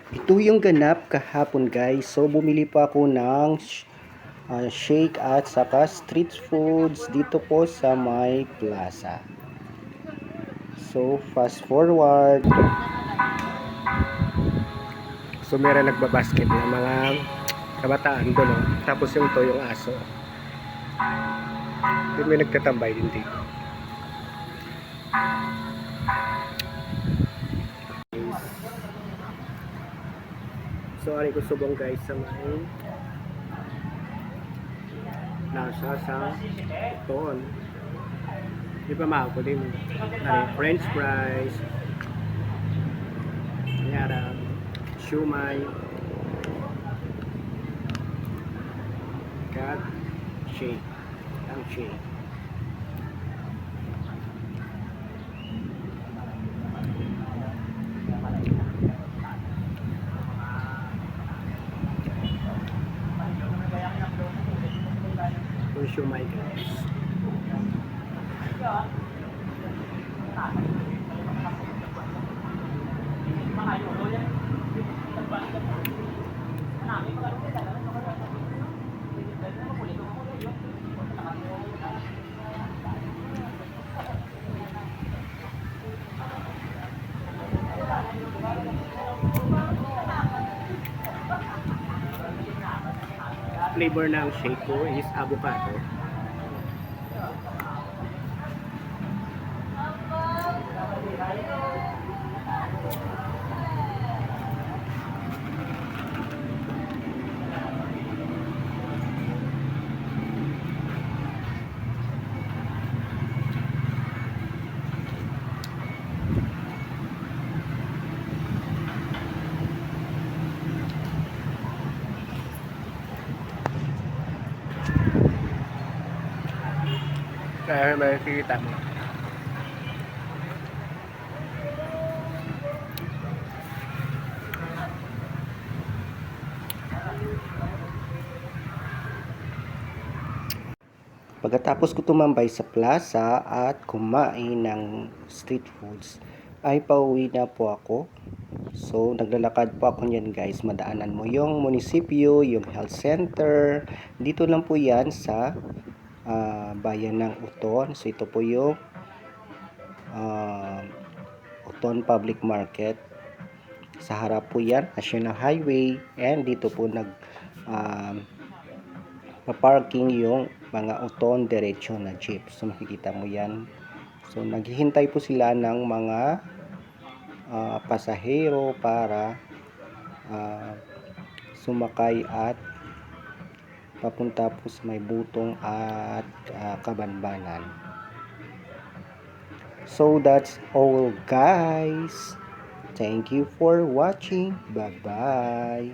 Ito yung ganap kahapon guys. So bumili pa ako ng shake at saka street foods dito po sa may plaza. So fast forward. So meron nagbabasket ng mga kabataan doon. No? Tapos yung to yung aso. Yung may nagtatambay din dito. So ari ko subong guys sa may nasa sa ton. Di ba mako din. Ari french fries. Yara shumai. Kat shake. Ang shake. Ito shumai guys. Flavor ng shake ko is avocado. Kaya makikita mo. Pagkatapos ko tumambay sa plaza at kumain ng street foods, ay pauwi na po ako. So, naglalakad po ako niyan guys. Madaanan mo yung munisipyo, yung health center. Dito lang po yan sa bayan ng Uton. So, ito po yung Uton Public Market. Sa harap po yan, National Highway. And dito po parking yung mga Uton diretso na jeep. So makikita mo yan. So naghihintay po sila ng mga pasahero para sumakay at papunta po sa may Butong at Kabanbanan. So that's all guys. Thank you for watching. Bye bye.